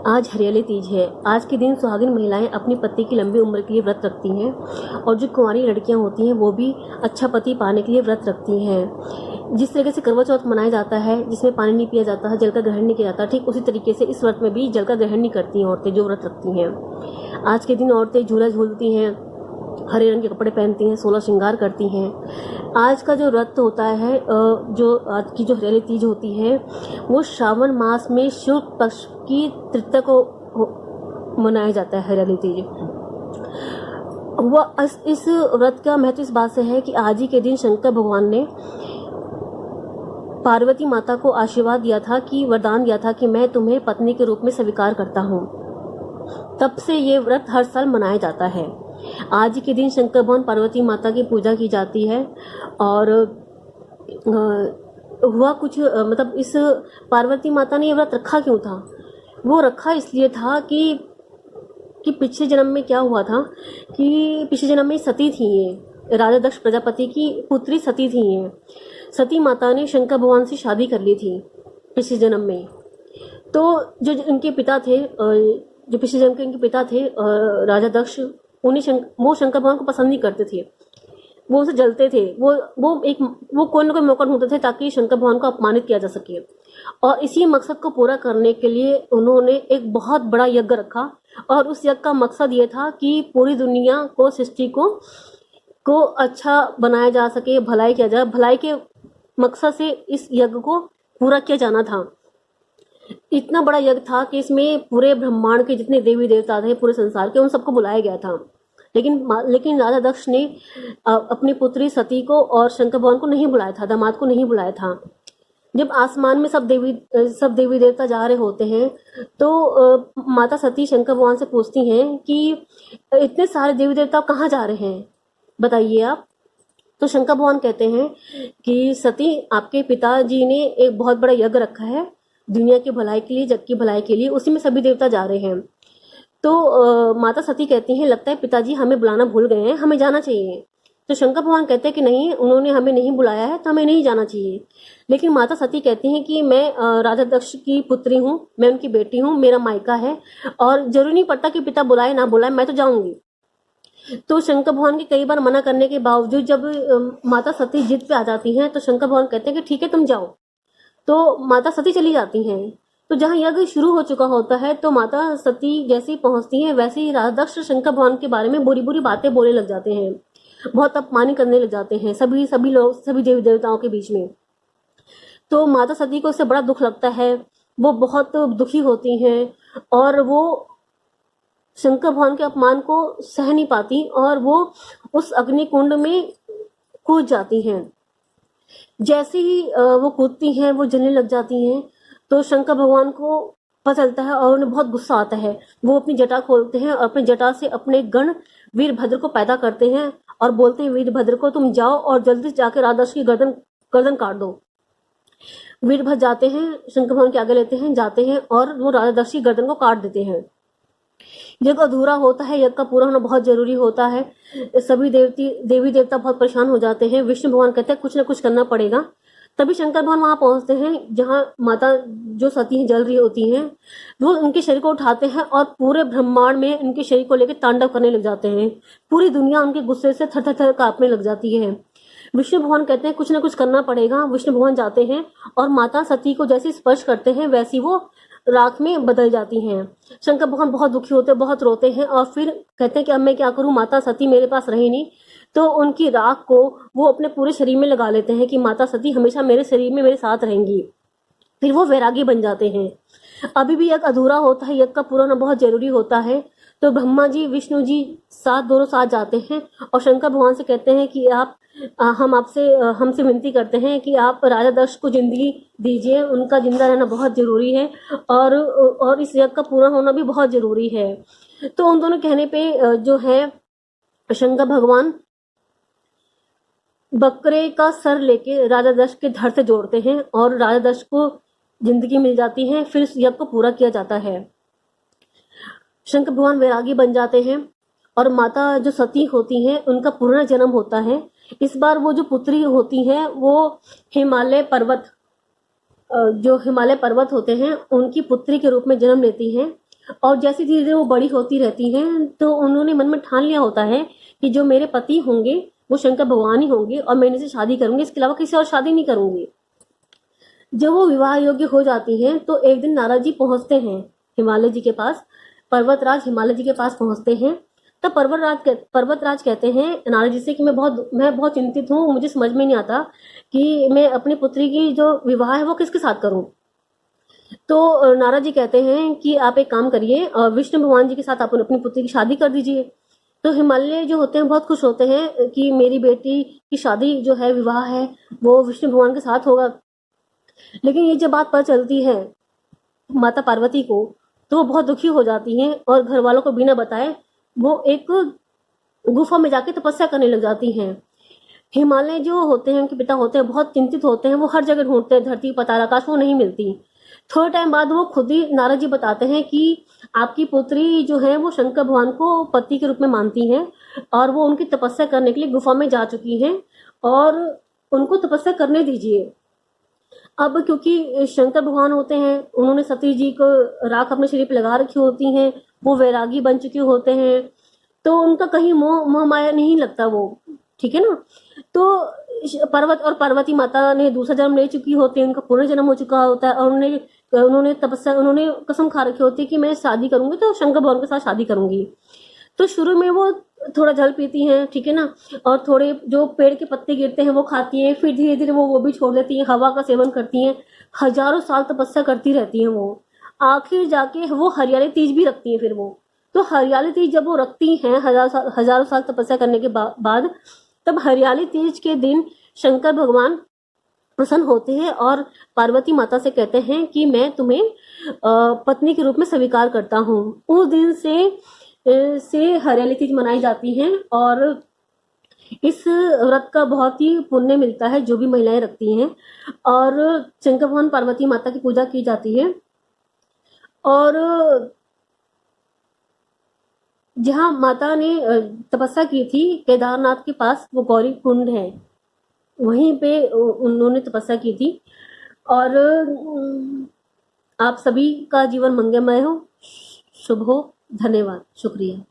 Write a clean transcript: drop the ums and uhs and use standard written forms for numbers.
आज हरियाली तीज है। आज के दिन सुहागिन महिलाएं अपने पति की लंबी उम्र के लिए व्रत रखती हैं और जो कुंवारी लड़कियां होती हैं वो भी अच्छा पति पाने के लिए व्रत रखती हैं। जिस तरीके से करवा चौथ मनाया जाता है जिसमें पानी नहीं पिया जाता है, जल का ग्रहण नहीं किया जाता, ठीक उसी तरीके से इस व्रत में भी जल का ग्रहण नहीं करती हैं औरतें जो व्रत रखती हैं। आज के दिन औरतें झूला झूलती हैं, हरे रंग के कपड़े पहनती हैं, 16 श्रृंगार करती हैं। आज का जो व्रत होता है, जो आज की जो हरियाली तीज होती है वो श्रावण मास में शुक्ल पक्ष की तृतीया को मनाया जाता है। हरियाली तीज वह इस व्रत का महत्व इस बात से है कि आज ही के दिन शंकर भगवान ने पार्वती माता को आशीर्वाद दिया था, कि वरदान दिया था कि मैं तुम्हें पत्नी के रूप में स्वीकार करता हूँ। तब से ये व्रत हर साल मनाया जाता है। आज के दिन शंकर भगवान पार्वती माता की पूजा की जाती है। और हुआ कुछ मतलब इस पार्वती माता ने ये व्रत रखा क्यों था? वो रखा इसलिए था कि पिछले जन्म में क्या हुआ था कि पिछले जन्म में सती थी, ये राजा दक्ष प्रजापति की पुत्री सती थी। ये सती माता ने शंकर भगवान से शादी कर ली थी पिछले जन्म में। तो जो इनके पिता थे, जो पिछले जन्म के इनके पिता थे राजा दक्ष, वो शंकर भगवान को पसंद नहीं करते थे, वो उसे जलते थे। वो कोई ना कोई मौका ढूंढते थे ताकि शंकर भगवान को अपमानित किया जा सके। और इसी मकसद को पूरा करने के लिए उन्होंने एक बहुत बड़ा यज्ञ रखा। और उस यज्ञ का मकसद ये था कि पूरी दुनिया को, सृष्टि को अच्छा बनाया जा सके, भलाई किया जाए। भलाई के मकसद से इस यज्ञ को पूरा किया जाना था। इतना बड़ा यज्ञ था कि इसमें पूरे ब्रह्मांड के जितने देवी देवता थे पूरे संसार के, उन सबको बुलाया गया था। लेकिन राजा दक्ष ने अपनी पुत्री सती को और शंकर भगवान को नहीं बुलाया था, दामाद को नहीं बुलाया था। जब आसमान में सब देवी देवता जा रहे होते हैं तो माता सती शंकर भगवान से पूछती हैं कि इतने सारे देवी देवता कहाँ जा रहे हैं, बताइए आप। तो शंकर भगवान कहते हैं कि सती, आपके पिताजी ने एक बहुत बड़ा यज्ञ रखा है दुनिया की भलाई के लिए, जग की भलाई के लिए, उसी में सभी देवता जा रहे हैं। तो माता सती कहती हैं, लगता है पिताजी हमें बुलाना भूल गए हैं, हमें जाना चाहिए। तो शंकर भगवान कहते हैं कि नहीं, उन्होंने हमें नहीं बुलाया है तो हमें नहीं जाना चाहिए। लेकिन माता सती कहती हैं कि मैं राजा दक्ष की पुत्री हूँ, मैं उनकी बेटी हूँ, मेरा मायका है और जरूरी नहीं पड़ता कि पिता बुलाए ना बुलाए, मैं तो जाऊंगी। तो शंकर भगवान के कई बार मना करने के बावजूद जब माता सती जिद पे आ जाती हैं तो शंकर भगवान कहते हैं कि ठीक है तुम जाओ। तो माता सती चली जाती हैं। तो जहाँ यज्ञ शुरू हो चुका होता है तो माता सती जैसे ही पहुंचती हैं वैसे ही राजा दक्ष शंकर भगवान के बारे में बुरी बुरी बातें बोलने लग जाते हैं, बहुत अपमानित करने लग जाते हैं सभी लोग, सभी देवी देवताओं के बीच में। तो माता सती को इससे बड़ा दुख लगता है, वो बहुत दुखी होती हैं और वो शंकर भगवान के अपमान को सह नहीं पाती और वो उस अग्निकुंड में कूद जाती हैं। जैसे ही वो कूदती हैं वो जलने लग जाती हैं। तो शंकर भगवान को पता चलता है और उन्हें बहुत गुस्सा आता है। वो अपनी जटा खोलते हैं और अपनी जटा से अपने गण वीरभद्र को पैदा करते हैं और बोलते हैं, वीरभद्र को तुम जाओ और जल्दी से जाकर राजा दक्ष की गर्दन काट दो। वीरभद्र जाते हैं, शंकर भगवान के आगे लेते हैं, जाते हैं और वो राजा दक्ष की गर्दन को काट देते हैं। यज्ञ अधूरा होता है, यज्ञ का पूरा होना बहुत जरूरी होता है। सभी देवी देवता बहुत परेशान हो जाते हैं। विष्णु भगवान कहते हैं कुछ ना कुछ करना पड़ेगा। तभी शंकर भगवान वहां पहुंचते हैं जहां माता जो सती जल रही होती हैं। वो उनके शरीर को उठाते हैं और पूरे ब्रह्मांड में उनके शरीर को लेकर तांडव करने लग जाते हैं। पूरी दुनिया उनके गुस्से से थर थर कांपने लग जाती है। विष्णु भगवान कहते हैं कुछ ना कुछ करना पड़ेगा। विष्णु भगवान जाते हैं और माता सती को जैसे स्पर्श करते हैं वैसी वो राख में बदल जाती हैं। शंकर भगवान बहुत दुखी होते हैं, बहुत रोते हैं और फिर कहते हैं कि अब मैं क्या करूं, माता सती मेरे पास रही नहीं। तो उनकी राख को वो अपने पूरे शरीर में लगा लेते हैं कि माता सती हमेशा मेरे शरीर में मेरे साथ रहेंगी। फिर वो वैरागी बन जाते हैं। अभी भी यज्ञ अधूरा होता है, यज्ञ का पूरा होना बहुत जरूरी होता है। तो ब्रह्मा जी, विष्णु जी दोनों साथ जाते हैं और शंकर भगवान से कहते हैं कि हमसे विनती करते हैं कि आप राजा दक्ष को जिंदगी दीजिए, उनका जिंदा रहना बहुत जरूरी है और इस यज्ञ का पूरा होना भी बहुत जरूरी है। तो उन दोनों कहने पे जो है शंकर भगवान बकरे का सर लेके राजा दक्ष के धड़ से जोड़ते हैं और राजा दक्ष को जिंदगी मिल जाती है। फिर इस यज्ञ को पूरा किया जाता है। शंकर भगवान वैरागी बन जाते हैं और माता जो सती होती हैं उनका पुनर्जन्म होता है। इस बार वो जो पुत्री होती हैं वो हिमालय पर्वत होते हैं उनकी पुत्री के रूप में जन्म लेती हैं और जैसे धीरे धीरे वो बड़ी होती रहती हैं तो उन्होंने मन में ठान लिया होता है कि जो मेरे पति होंगे वो शंकर भगवान ही होंगे और मैं इनसे शादी करूंगी, इसके अलावा किसी और शादी नहीं करूंगी। जब वो विवाह योग्य हो जाती हैं तो एक दिन नारद जी पहुंचते हैं हिमालय जी के पास, पर्वतराज हिमालय जी के पास पहुंचते हैं। तब पर्वतराज कहते हैं नारद जी से कि मैं बहुत चिंतित हूँ, मुझे समझ में नहीं आता कि मैं अपनी पुत्री की जो विवाह है वो किसके साथ करूं। तो नारद जी कहते हैं कि आप एक काम करिए और विष्णु भगवान जी के साथ आप अपनी पुत्री की शादी कर दीजिए। तो हिमालय जो होते हैं बहुत खुश होते हैं कि मेरी बेटी की शादी जो है, विवाह है, वो विष्णु भगवान के साथ होगा। लेकिन ये जब बात पता चलती है माता पार्वती को तो वो बहुत दुखी हो जाती हैं और घर वालों को बिना बताए वो एक गुफा में जाके तपस्या करने लग जाती हैं। हिमालय जो होते हैं, उनके पिता होते हैं, बहुत चिंतित होते हैं, वो हर जगह ढूंढते हैं, धरती पताल आकाश, वो नहीं मिलती। थोड़े टाइम बाद वो खुद ही नारद जी बताते हैं कि आपकी पुत्री जो है वो शंकर भगवान को पति के रूप में मानती हैं और वो उनकी तपस्या करने के लिए गुफा में जा चुकी हैं और उनको तपस्या करने दीजिए। अब क्योंकि शंकर भगवान होते हैं, उन्होंने सती जी को राख अपने शरीर पर लगा रखी होती हैं, वो वैरागी बन चुके होते हैं, तो उनका कहीं मोह माया नहीं लगता वो, ठीक है ना। तो पर्वत और पार्वती माता ने दूसरा जन्म ले चुकी होती है, उनका पुनर्जन्म हो चुका होता है और उन्होंने कसम खा रखी होती है कि मैं शादी करूंगी तो शंकर भगवान के साथ शादी करूंगी। तो शुरू में वो थोड़ा जल पीती हैं, ठीक है ना, और थोड़े जो पेड़ के पत्ते गिरते हैं वो खाती हैं, फिर धीरे धीरे वो भी छोड़ देती हैं, हवा का सेवन करती हैं, हजारों साल तपस्या करती रहती हैं वो। आखिर जाके वो हरियाली तीज भी रखती हैं। फिर वो तो हरियाली तीज जब वो रखती हैं हजारों साल तपस्या करने के बाद, तब हरियाली तीज के दिन शंकर भगवान प्रसन्न होते हैं और पार्वती माता से कहते हैं कि मैं तुम्हें पत्नी के रूप में स्वीकार करता हूँ। उस दिन से हरियाली तीज मनाई जाती है और इस व्रत का बहुत ही पुण्य मिलता है जो भी महिलाएं रखती हैं। और शंकर भगवान पार्वती माता की पूजा की जाती है। और जहाँ माता ने तपस्या की थी केदारनाथ के पास, वो गौरी कुंड है, वहीं पे उन्होंने तपस्या की थी। और आप सभी का जीवन मंगलमय हो, शुभ हो। धन्यवाद, शुक्रिया।